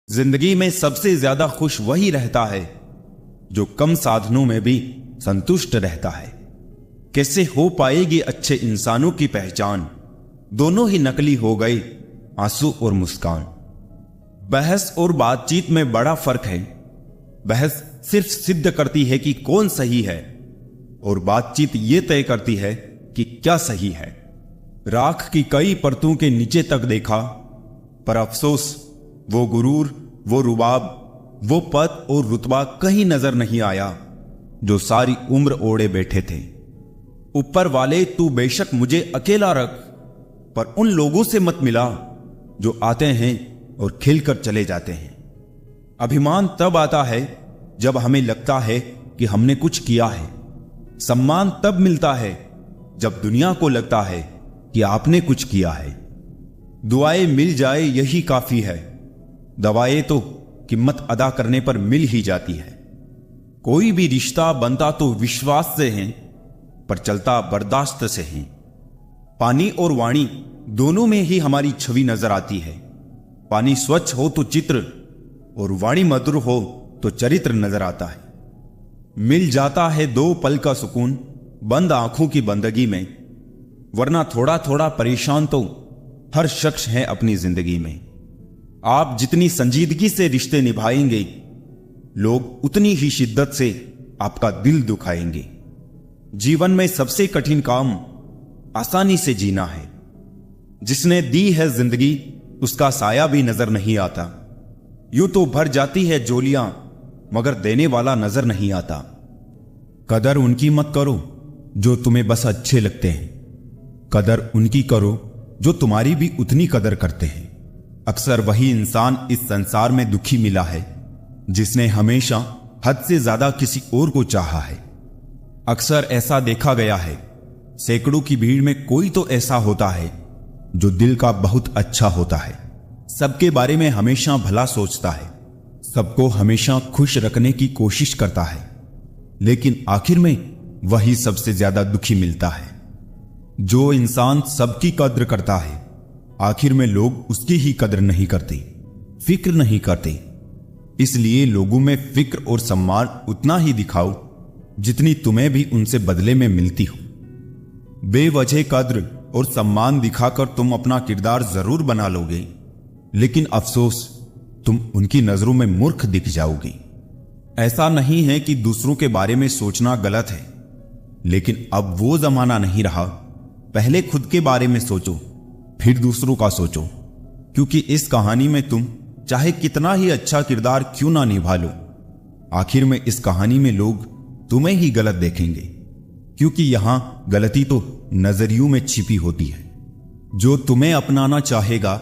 जिंदगी में सबसे ज्यादा खुश वही रहता है जो कम साधनों में भी संतुष्ट रहता है। कैसे हो पाएगी अच्छे इंसानों की पहचान, दोनों ही नकली हो गए आंसू और मुस्कान। बहस और बातचीत में बड़ा फर्क है। बहस सिर्फ सिद्ध करती है कि कौन सही है और बातचीत ये तय करती है कि क्या सही है। राख की कई परतों के नीचे तक देखा, पर अफसोस वो गुरूर, वो रुबाब, वो पद और रुतबा कहीं नजर नहीं आया जो सारी उम्र ओढ़े बैठे थे। ऊपर वाले तू बेशक मुझे अकेला रख, पर उन लोगों से मत मिला जो आते हैं और खिलकर चले जाते हैं। अभिमान तब आता है जब हमें लगता है कि हमने कुछ किया है। सम्मान तब मिलता है जब दुनिया को लगता है कि आपने कुछ किया है। दुआएं मिल जाए यही काफी है, दवाएं तो कीमत अदा करने पर मिल ही जाती है। कोई भी रिश्ता बनता तो विश्वास से है, पर चलता बर्दाश्त से है। पानी और वाणी दोनों में ही हमारी छवि नजर आती है। पानी स्वच्छ हो तो चित्र और वाणी मधुर हो तो चरित्र नजर आता है। मिल जाता है दो पल का सुकून बंद आंखों की बंदगी में, वरना थोड़ा थोड़ा परेशान तो हर शख्स है अपनी जिंदगी में। आप जितनी संजीदगी से रिश्ते निभाएंगे, लोग उतनी ही शिद्दत से आपका दिल दुखाएंगे। जीवन में सबसे कठिन काम आसानी से जीना है। जिसने दी है जिंदगी उसका साया भी नजर नहीं आता। यूं तो भर जाती है झोलियां, मगर देने वाला नजर नहीं आता। कदर उनकी मत करो जो तुम्हें बस अच्छे लगते हैं, कदर उनकी करो जो तुम्हारी भी उतनी कदर करते हैं। अक्सर वही इंसान इस संसार में दुखी मिला है जिसने हमेशा हद से ज्यादा किसी और को चाहा है। अक्सर ऐसा देखा गया है, सैकड़ों की भीड़ में कोई तो ऐसा होता है जो दिल का बहुत अच्छा होता है, सबके बारे में हमेशा भला सोचता है, सबको हमेशा खुश रखने की कोशिश करता है, लेकिन आखिर में वही सबसे ज्यादा दुखी मिलता है। जो इंसान सबकी कद्र करता है, आखिर में लोग उसकी ही कद्र नहीं करते, फिक्र नहीं करते। इसलिए लोगों में फिक्र और सम्मान उतना ही दिखाओ जितनी तुम्हें भी उनसे बदले में मिलती हो। बेवजह कद्र और सम्मान दिखाकर तुम अपना किरदार जरूर बना लोगे, लेकिन अफसोस तुम उनकी नजरों में मूर्ख दिख जाओगे। ऐसा नहीं है कि दूसरों के बारे में सोचना गलत है, लेकिन अब वो जमाना नहीं रहा। पहले खुद के बारे में सोचो, फिर दूसरों का सोचो, क्योंकि इस कहानी में तुम चाहे कितना ही अच्छा किरदार क्यों ना निभा लो, आखिर में इस कहानी में लोग तुम्हें ही गलत देखेंगे, क्योंकि यहां गलती तो नजरियों में छिपी होती है। जो तुम्हें अपनाना चाहेगा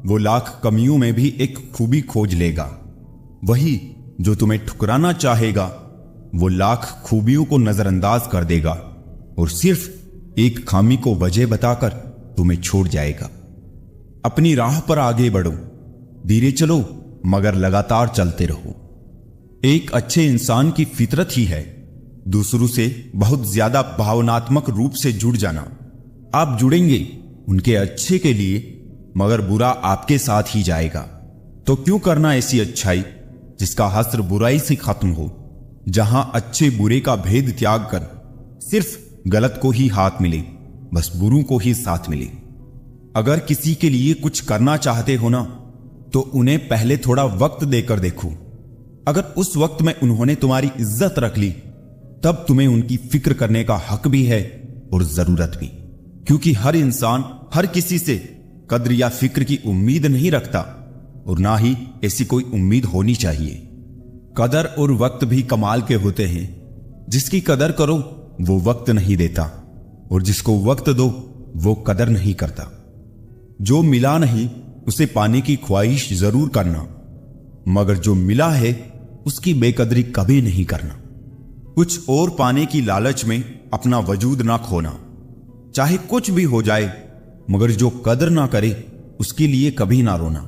वो लाख कमियों में भी एक खूबी खोज लेगा। वही जो तुम्हें ठुकराना चाहेगा वो लाख खूबियों को नजरअंदाज कर देगा और सिर्फ एक खामी को वजह बताकर तुम्हें छोड़ जाएगा। अपनी राह पर आगे बढ़ो, धीरे चलो मगर लगातार चलते रहो। एक अच्छे इंसान की फितरत ही है दूसरों से बहुत ज्यादा भावनात्मक रूप से जुड़ जाना। आप जुड़ेंगे उनके अच्छे के लिए, मगर बुरा आपके साथ ही जाएगा। तो क्यों करना ऐसी अच्छाई जिसका हस्र बुराई से खत्म हो, जहां अच्छे बुरे का भेद त्याग कर सिर्फ गलत को ही हाथ मिले, बस बुरों को ही साथ मिले। अगर किसी के लिए कुछ करना चाहते हो ना, तो उन्हें पहले थोड़ा वक्त देकर देखो। अगर उस वक्त में उन्होंने तुम्हारी इज्जत रख ली, तब तुम्हें उनकी फिक्र करने का हक भी है और जरूरत भी, क्योंकि हर इंसान हर किसी से कद्र या फिक्र की उम्मीद नहीं रखता और ना ही ऐसी कोई उम्मीद होनी चाहिए। कदर और वक्त भी कमाल के होते हैं। जिसकी कदर करो वो वक्त नहीं देता, और जिसको वक्त दो वो कदर नहीं करता। जो मिला नहीं उसे पाने की ख्वाहिश जरूर करना, मगर जो मिला है उसकी बेकदरी कभी नहीं करना। कुछ और पाने की लालच में अपना वजूद ना खोना। चाहे कुछ भी हो जाए, मगर जो कदर ना करे उसके लिए कभी ना रोना।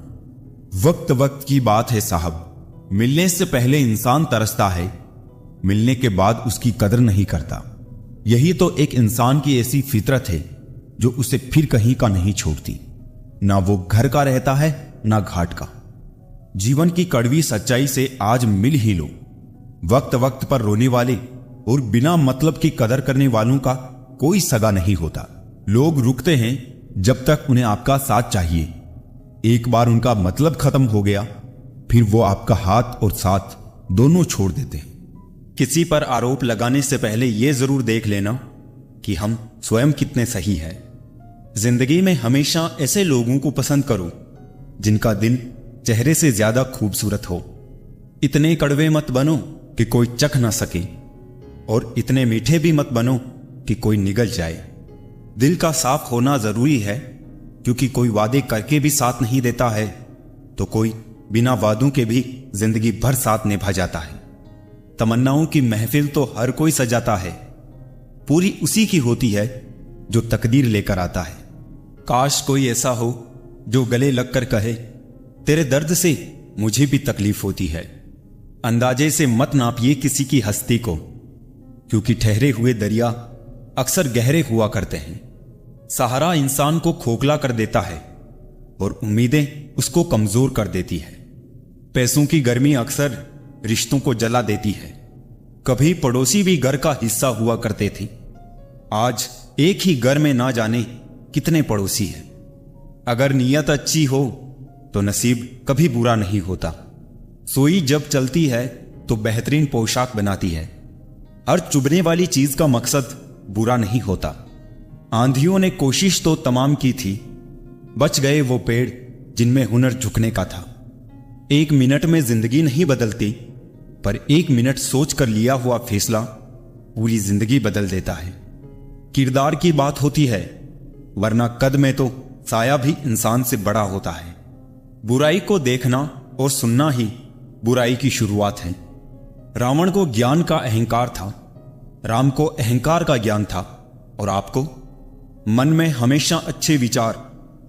वक्त वक्त की बात है साहब, मिलने से पहले इंसान तरसता है, मिलने के बाद उसकी कदर नहीं करता। यही तो एक इंसान की ऐसी फितरत है जो उसे फिर कहीं का नहीं छोड़ती। ना वो घर का रहता है ना घाट का। जीवन की कड़वी सच्चाई से आज मिल ही लो। वक्त वक्त पर रोने वाले और बिना मतलब की कदर करने वालों का कोई सगा नहीं होता। लोग रुकते हैं जब तक उन्हें आपका साथ चाहिए। एक बार उनका मतलब खत्म हो गया, फिर वो आपका हाथ और साथ दोनों छोड़ देते हैं। किसी पर आरोप लगाने से पहले यह जरूर देख लेना कि हम स्वयं कितने सही हैं। जिंदगी में हमेशा ऐसे लोगों को पसंद करो जिनका दिन चेहरे से ज्यादा खूबसूरत हो। इतने कड़वे मत बनो कि कोई चख ना सके, और इतने मीठे भी मत बनो कि कोई निगल जाए। दिल का साफ होना जरूरी है, क्योंकि कोई वादे करके भी साथ नहीं देता है तो कोई बिना वादों के भी जिंदगी भर साथ निभा जाता है। तमन्नाओं की महफिल तो हर कोई सजाता है, पूरी उसी की होती है जो तकदीर लेकर आता है। काश कोई ऐसा हो जो गले लगकर कहे, तेरे दर्द से मुझे भी तकलीफ होती है। अंदाजे से मत नापिए किसी की हस्ती को, क्योंकि ठहरे हुए दरिया अक्सर गहरे हुआ करते हैं। सहारा इंसान को खोखला कर देता है और उम्मीदें उसको कमजोर कर देती है। पैसों की गर्मी अक्सर रिश्तों को जला देती है। कभी पड़ोसी भी घर का हिस्सा हुआ करते थे, आज एक ही घर में ना जाने कितने पड़ोसी हैं। अगर नीयत अच्छी हो तो नसीब कभी बुरा नहीं होता। सुई जब चलती है तो बेहतरीन पोशाक बनाती है। हर चुभने वाली चीज का मकसद बुरा नहीं होता। आंधियों ने कोशिश तो तमाम की थी, बच गए वो पेड़ जिनमें हुनर झुकने का था। एक मिनट में जिंदगी नहीं बदलती, पर एक मिनट सोच कर लिया हुआ फैसला पूरी जिंदगी बदल देता है। किरदार की बात होती है, वरना कद में तो साया भी इंसान से बड़ा होता है। बुराई को देखना और सुनना ही बुराई की शुरुआत है। रावण को ज्ञान का अहंकार था, राम को अहंकार का ज्ञान था, और आपको मन में हमेशा अच्छे विचार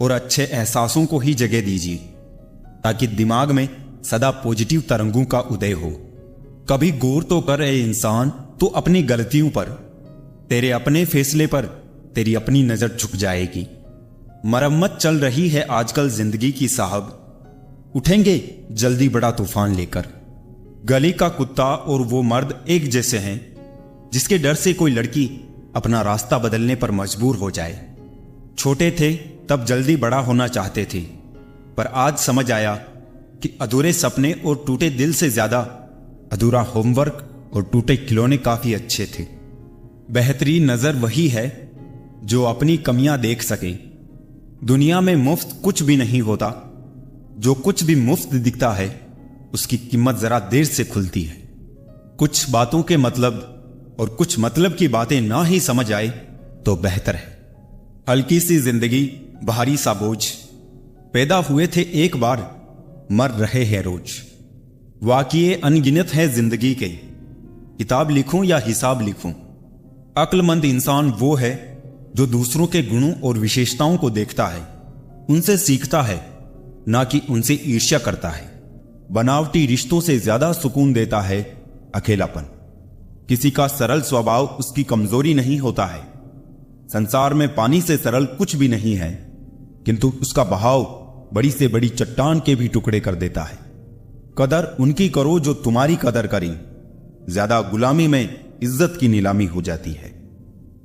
और अच्छे एहसासों को ही जगह दीजिए, ताकि दिमाग में सदा पॉजिटिव तरंगों का उदय हो। कभी गौर तो कर ए इंसान तो अपनी गलतियों पर, तेरे अपने फैसले पर तेरी अपनी नजर झुक जाएगी। मरम्मत चल रही है आजकल जिंदगी की साहब, उठेंगे जल्दी बड़ा तूफान लेकर। गली का कुत्ता और वो मर्द एक जैसे हैं, जिसके डर से कोई लड़की अपना रास्ता बदलने पर मजबूर हो जाए। छोटे थे तब जल्दी बड़ा होना चाहते थे, पर आज समझ आया कि अधूरे सपने और टूटे दिल से ज्यादा अधूरा होमवर्क और टूटे खिलौने काफी अच्छे थे। बेहतरीन नजर वही है जो अपनी कमियां देख सके। दुनिया में मुफ्त कुछ भी नहीं होता। जो कुछ भी मुफ्त दिखता है उसकी कीमत जरा देर से खुलती है। कुछ बातों के मतलब और कुछ मतलब की बातें ना ही समझ आए तो बेहतर है। हल्की सी जिंदगी भारी सा बोझ, पैदा हुए थे एक बार, मर रहे हैं रोज। वाक़िए अनगिनत है जिंदगी के, किताब लिखूं या हिसाब लिखूं। अक्लमंद इंसान वो है जो दूसरों के गुणों और विशेषताओं को देखता है, उनसे सीखता है, ना कि उनसे ईर्ष्या करता है। बनावटी रिश्तों से ज्यादा सुकून देता है अकेलापन। किसी का सरल स्वभाव उसकी कमजोरी नहीं होता है। संसार में पानी से सरल कुछ भी नहीं है, किंतु उसका बहाव बड़ी से बड़ी चट्टान के भी टुकड़े कर देता है। कदर उनकी करो जो तुम्हारी कदर करें, ज्यादा गुलामी में इज्जत की नीलामी हो जाती है।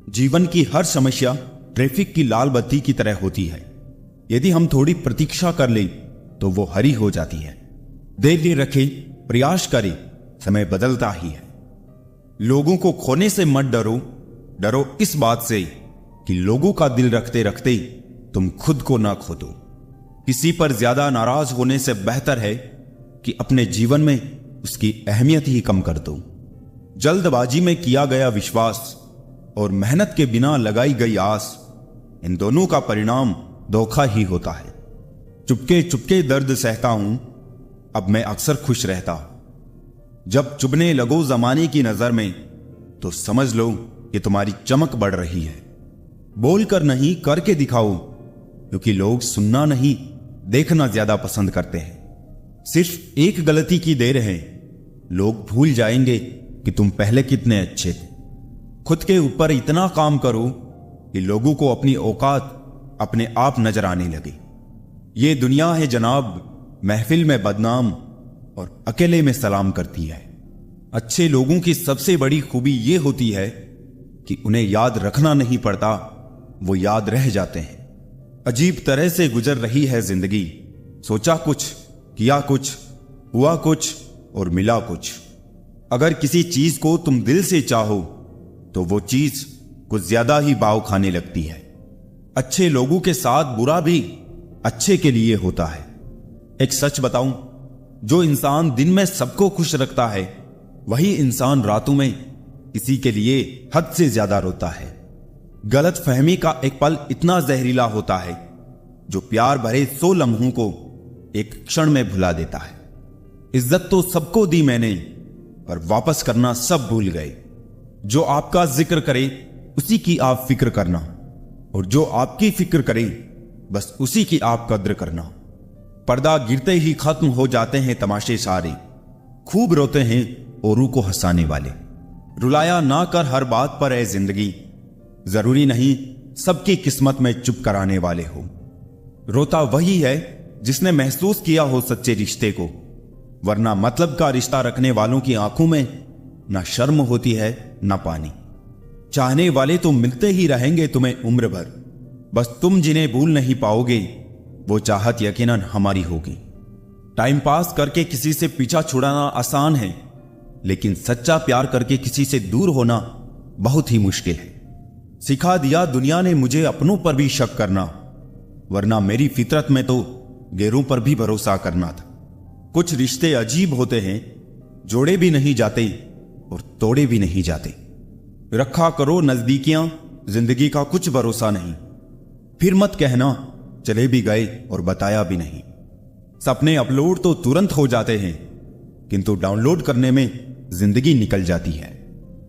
जीवन की हर समस्या ट्रैफिक की लाल बत्ती की तरह होती है। यदि हम थोड़ी प्रतीक्षा कर लें तो वो हरी हो जाती है। धैर्य रखें, प्रयास करें, समय बदलता ही है। लोगों को खोने से मत डरो, डरो इस बात से कि लोगों का दिल रखते रखते तुम खुद को ना खो दो। किसी पर ज्यादा नाराज होने से बेहतर है कि अपने जीवन में उसकी अहमियत ही कम कर दो। जल्दबाजी में किया गया विश्वास और मेहनत के बिना लगाई गई आस, इन दोनों का परिणाम धोखा ही होता है। चुपके चुपके दर्द सहता हूं, अब मैं अक्सर खुश रहता हूं। जब चुभने लगो जमाने की नजर में तो समझ लो कि तुम्हारी चमक बढ़ रही है। बोलकर नहीं करके दिखाओ, क्योंकि लोग सुनना नहीं देखना ज्यादा पसंद करते हैं। सिर्फ एक गलती की देर है, लोग भूल जाएंगे कि तुम पहले कितने अच्छे थे। खुद के ऊपर इतना काम करो कि लोगों को अपनी औकात अपने आप नजर आने लगे। ये दुनिया है जनाब, महफिल में बदनाम और अकेले में सलाम करती है। अच्छे लोगों की सबसे बड़ी खूबी यह होती है कि उन्हें याद रखना नहीं पड़ता, वो याद रह जाते हैं। अजीब तरह से गुजर रही है जिंदगी, सोचा कुछ, किया कुछ, हुआ कुछ और मिला कुछ। अगर किसी चीज को तुम दिल से चाहो तो वो चीज कुछ ज्यादा ही भाव खाने लगती है। अच्छे लोगों के साथ बुरा भी अच्छे के लिए होता है। एक सच बताऊं, जो इंसान दिन में सबको खुश रखता है वही इंसान रातों में किसी के लिए हद से ज्यादा रोता है। गलत फहमी का एक पल इतना जहरीला होता है जो प्यार भरे 100 लम्हों को एक क्षण में भुला देता है। इज्जत तो सबको दी मैंने, पर वापस करना सब भूल गए। जो आपका जिक्र करे उसी की आप फिक्र करना, और जो आपकी फिक्र करे बस उसी की आप कद्र करना। पर्दा गिरते ही खत्म हो जाते हैं तमाशे सारे, खूब रोते हैं औरों को हंसाने वाले। रुलाया ना कर हर बात पर है जिंदगी, जरूरी नहीं सबकी किस्मत में चुप कराने वाले हो। रोता वही है जिसने महसूस किया हो सच्चे रिश्ते को, वरना मतलब का रिश्ता रखने वालों की आंखों में ना शर्म होती है ना पानी। चाहने वाले तो मिलते ही रहेंगे तुम्हें उम्र भर, बस तुम जिन्हें भूल नहीं पाओगे वो चाहत यकीनन हमारी होगी। टाइम पास करके किसी से पीछा छुड़ाना आसान है, लेकिन सच्चा प्यार करके किसी से दूर होना बहुत ही मुश्किल है। सिखा दिया दुनिया ने मुझे अपनों पर भी शक करना, वरना मेरी फितरत में तो गैरों पर भी भरोसा करना था। कुछ रिश्ते अजीब होते हैं, जोड़े भी नहीं जाते और तोड़े भी नहीं जाते। रखा करो नजदीकियां, जिंदगी का कुछ भरोसा नहीं। फिर मत कहना चले भी गए और बताया भी नहीं। सपने अपलोड तो तुरंत हो जाते हैं, किंतु डाउनलोड करने में जिंदगी निकल जाती है।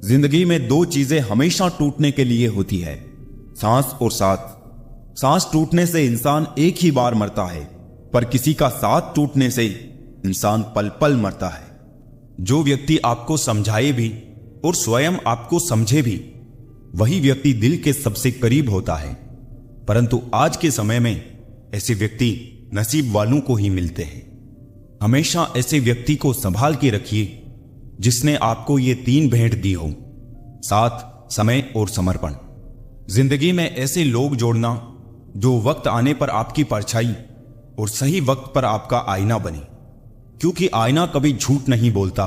जिंदगी में 2 चीजें हमेशा टूटने के लिए होती है, सांस और साथ। सांस टूटने से इंसान एक ही बार मरता है, पर किसी का साथ टूटने से इंसान पल पल मरता है। जो व्यक्ति आपको समझाए भी और स्वयं आपको समझे भी, वही व्यक्ति दिल के सबसे करीब होता है। परंतु आज के समय में ऐसे व्यक्ति नसीब वालों को ही मिलते हैं। हमेशा ऐसे व्यक्ति को संभाल के रखिए जिसने आपको ये 3 भेंट दी हो, साथ, समय और समर्पण। जिंदगी में ऐसे लोग जोड़ना जो वक्त आने पर आपकी परछाई और सही वक्त पर आपका आईना बने, क्योंकि आईना कभी झूठ नहीं बोलता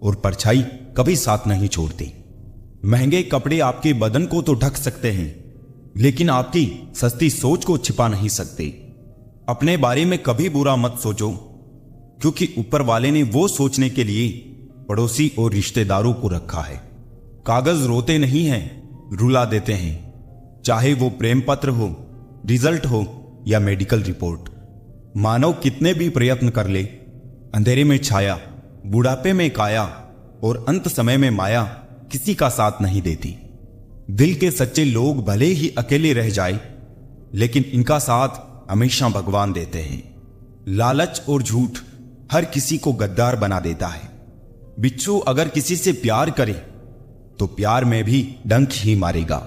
और परछाई कभी साथ नहीं छोड़ती। महंगे कपड़े आपके बदन को तो ढक सकते हैं, लेकिन आपकी सस्ती सोच को छिपा नहीं सकते। अपने बारे में कभी बुरा मत सोचो, क्योंकि ऊपर वाले ने वो सोचने के लिए पड़ोसी और रिश्तेदारों को रखा है। कागज रोते नहीं हैं, रुला देते हैं। चाहे वो प्रेम पत्र हो, रिजल्ट हो या मेडिकल रिपोर्ट। मानव कितने भी प्रयत्न कर ले, अंधेरे में छाया, बुढ़ापे में काया और अंत समय में माया किसी का साथ नहीं देती। दिल के सच्चे लोग भले ही अकेले रह जाए, लेकिन इनका साथ हमेशा भगवान देते हैं। लालच और झूठ हर किसी को गद्दार बना देता है। बिच्छू अगर किसी से प्यार करे तो प्यार में भी डंक ही मारेगा।